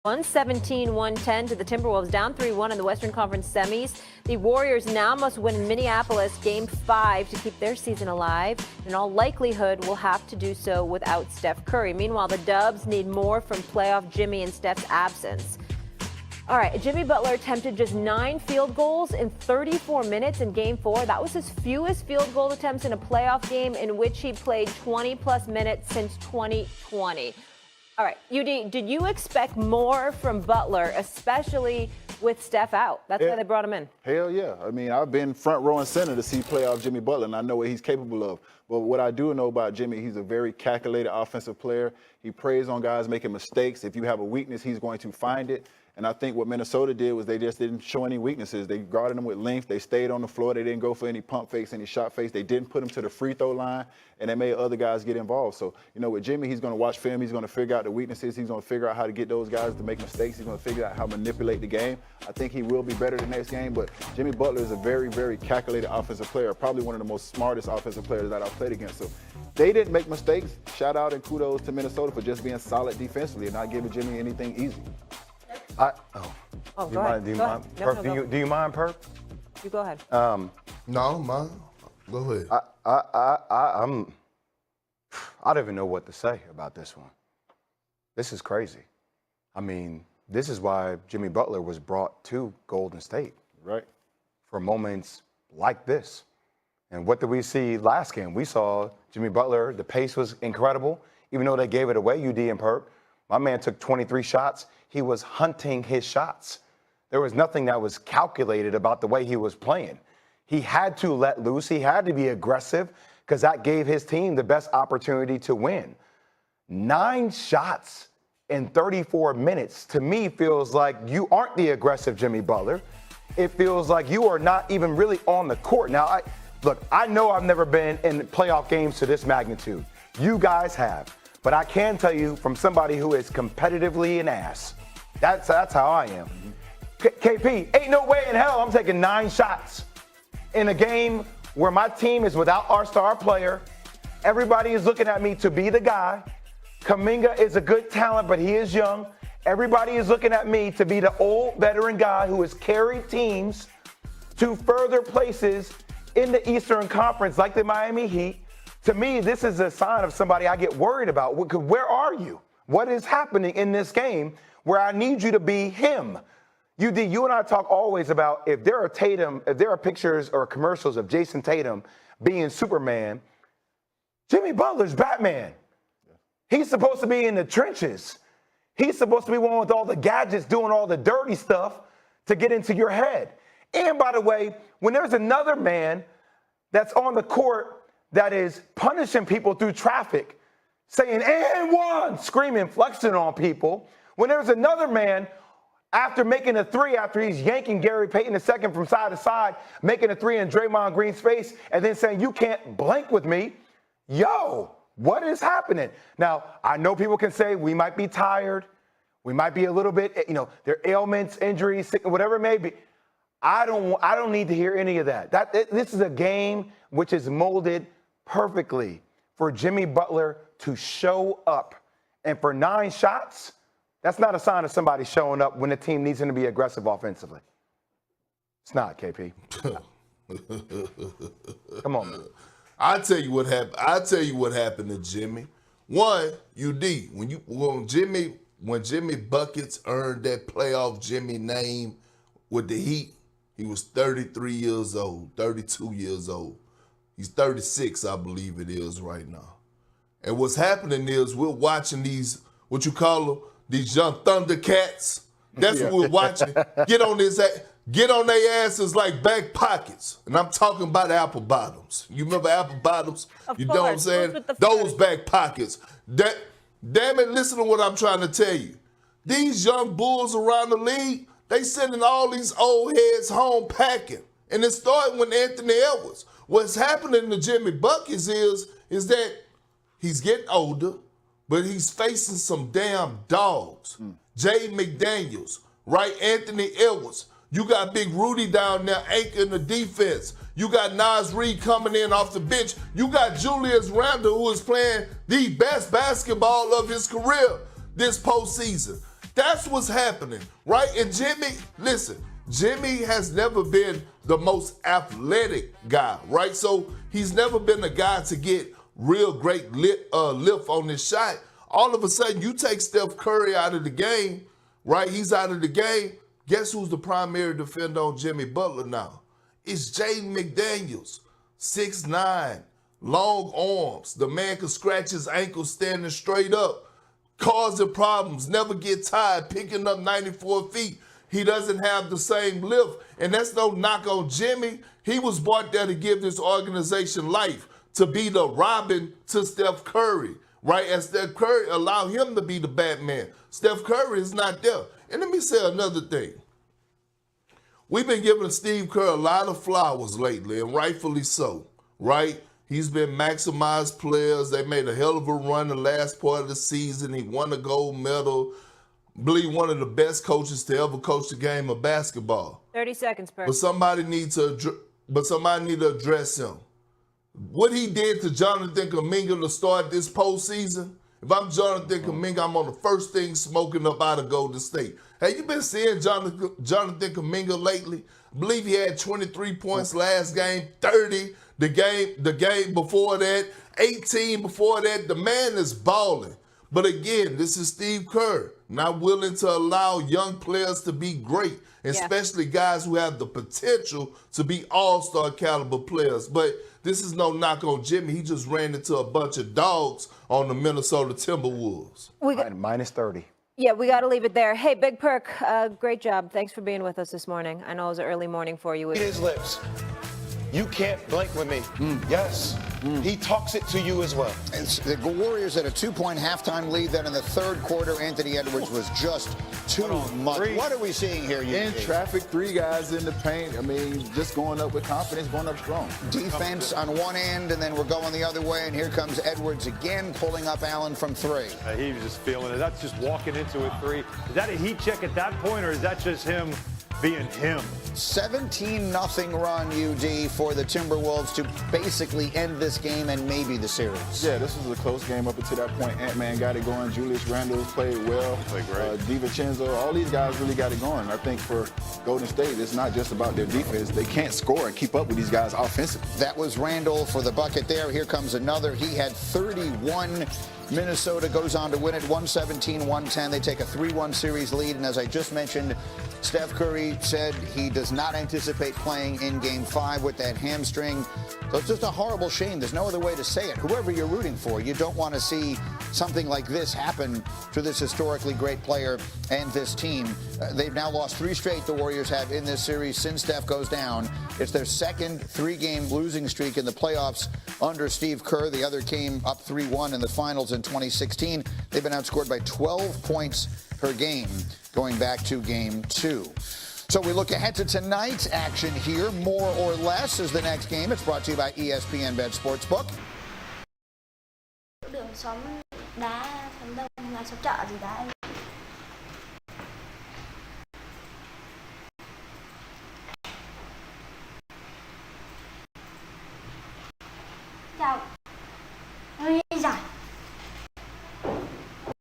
117-110 to the Timberwolves, down 3-1 in the Western Conference semis. The Warriors now must win in Minneapolis Game 5 to keep their season alive. In all likelihood, will have to do so without Steph Curry. Meanwhile, the Dubs need more from playoff Jimmy in Steph's absence. All right, Jimmy Butler attempted just 9 field goals in 34 minutes in Game 4. That was his fewest field goal attempts in a playoff game in which he played 20-plus minutes since 2020. All right, UD, did you expect more from Butler, especially with Steph out? That's why they brought him in. Hell yeah. I mean, I've been front row and center to see playoff Jimmy Butler, and I know what he's capable of. But what I do know about Jimmy, he's a very calculated offensive player. He preys on guys making mistakes. If you have a weakness, he's going to find it. And I think what Minnesota did was they just didn't show any weaknesses. They guarded him with length. They stayed on the floor. They didn't go for any pump fakes, any shot fakes. They didn't put him to the free throw line, and they made other guys get involved. So, you know, with Jimmy, he's going to watch film. He's going to figure out the weaknesses. He's going to figure out how to get those guys to make mistakes. He's going to figure out how to manipulate the game. I think he will be better the next game, but Jimmy Butler is a very, very calculated offensive player, probably one of the most smartest offensive players that I've played against. So they didn't make mistakes. Shout out and kudos to Minnesota for just being solid defensively and not giving Jimmy anything easy. Do you mind? Do you mind, Perk? You go ahead. No, man. Go ahead. I don't even know what to say about this one. This is crazy. I mean, this is why Jimmy Butler was brought to Golden State. Right. For moments like this. And what did we see last game? We saw Jimmy Butler, the pace was incredible. Even though they gave it away, UD and Perk, my man took 23 shots. He was hunting his shots. There was nothing that was calculated about the way he was playing. He had to let loose. He had to be aggressive because that gave his team the best opportunity to win. 9 shots in 34 minutes, to me, feels like you aren't the aggressive Jimmy Butler. It feels like you are not even really on the court. Now, I know I've never been in playoff games to this magnitude. You guys have. But I can tell you from somebody who is competitively an ass, that's how I am. KP, ain't no way in hell I'm taking 9 shots in a game where my team is without our star player. Everybody is looking at me to be the guy. Kuminga is a good talent, but he is young. Everybody is looking at me to be the old veteran guy who has carried teams to further places in the Eastern Conference like the Miami Heat. To me, this is a sign of somebody I get worried about. Where are you? What is happening in this game where I need you to be him? You and I talk always about if there are pictures or commercials of Jason Tatum being Superman, Jimmy Butler's Batman. He's supposed to be in the trenches. He's supposed to be one with all the gadgets doing all the dirty stuff to get into your head. And by the way, when there's another man that's on the court that is punishing people through traffic, saying, and one, screaming, flexing on people. When there's another man, after making a 3, after he's yanking Gary Payton II from side to side, making a 3 in Draymond Green's face, and then saying, you can't blank with me. Yo, what is happening? Now, I know people can say we might be tired. We might be a little bit, there are ailments, injuries, sickness, whatever it may be. I don't need to hear any of that. This is a game which is molded perfectly for Jimmy Butler to show up. And for 9 shots, that's not a sign of somebody showing up when the team needs him to be aggressive offensively. It's not, KP. Come on, man. I'll tell you what happened to Jimmy. One, UD, when Jimmy Buckets earned that playoff Jimmy name with the Heat, he was 33 years old, 32 years old. He's 36, I believe it is right now. And what's happening is we're watching these, what you call them, these young Thundercats. That's what we're watching. Get on their asses like back pockets. And I'm talking about apple bottoms. You remember apple bottoms? You know what I'm saying? Those back pockets. Damn it, listen to what I'm trying to tell you. These young bulls around the league, they sending all these old heads home packing. And it started with Anthony Edwards. What's happening to Jimmy Buckets is that he's getting older, but he's facing some damn dogs. Jay McDaniels, right? Anthony Edwards. You got Big Rudy down there anchoring the defense. You got Nas Reed coming in off the bench. You got Julius Randle, who is playing the best basketball of his career this postseason. That's what's happening, right? And Jimmy, listen, Jimmy has never been the most athletic guy, right? So he's never been a guy to get real great lift on his shot. All of a sudden, you take Steph Curry out of the game, right? He's out of the game. Guess who's the primary defender on Jimmy Butler now? It's Jaden McDaniels, 6'9", long arms. The man can scratch his ankle standing straight up, causing problems, never get tired, picking up 94 feet. He doesn't have the same lift, and that's no knock on Jimmy. He was brought there to give this organization life, to be the Robin to Steph Curry, right? And Steph Curry allow him to be the Batman. Steph Curry is not there. And let me say another thing. We've been giving Steve Kerr a lot of flowers lately, and rightfully so, right? He's been maximized players. They made a hell of a run the last part of the season. He won a gold medal. I believe one of the best coaches to ever coach the game of basketball. 30 seconds, per. But somebody need to address him. What he did to Jonathan Kuminga to start this postseason, if I'm Jonathan Kuminga, I'm on the first thing smoking up out of Golden State. Have you been seeing Jonathan Kuminga lately? I believe he had 23 points last game, 30 the game before that, 18 before that. The man is balling. But again, this is Steve Kerr, not willing to allow young players to be great, especially guys who have the potential to be all-star caliber players. But this is no knock on Jimmy. He just ran into a bunch of dogs on the Minnesota Timberwolves. Minus 30. Yeah, we got to leave it there. Hey, Big Perk, great job. Thanks for being with us this morning. I know it was an early morning for you. His lips. You can't blink with me. Yes. He talks it to you as well. It's the Warriors at a 2-point halftime lead. Then in the third quarter, Anthony Edwards was just too much. What are we seeing here? In traffic, 3 guys in the paint. I mean, just going up with confidence, going up strong. Defense on one end, and then we're going the other way. And here comes Edwards again, pulling up Allen from 3. He was just feeling it. That's just walking into a 3. Is that a heat check at that point, or is that just him being him? 17-0 run, UD, for the Timberwolves to basically end this game and maybe the series. Yeah, this was a close game up until that point. Ant-Man got it going. Julius Randle played well. Played great. DiVincenzo, all these guys really got it going. I think for Golden State, it's not just about their defense. They can't score and keep up with these guys offensively. That was Randle for the bucket there. Here comes another. He had 31. Minnesota goes on to win it 117-110. They take a 3-1 series lead. And as I just mentioned, Steph Curry said he does not anticipate playing in Game 5 with that hamstring. So it's just a horrible shame. There's no other way to say it. Whoever you're rooting for, you don't want to see something like this happen to this historically great player and this team. They've now lost 3 straight, the Warriors have, in this series since Steph goes down. It's their second 3-game losing streak in the playoffs under Steve Kerr. The other came up 3-1 in the finals in 2016. They've been outscored by 12 points per game going back to Game 2. So we look ahead to tonight's action here. More or Less is the next game. It's brought to you by ESPN Bet Sportsbook. Đường xóm đá, xóm đông là xóm chợ gì đấy.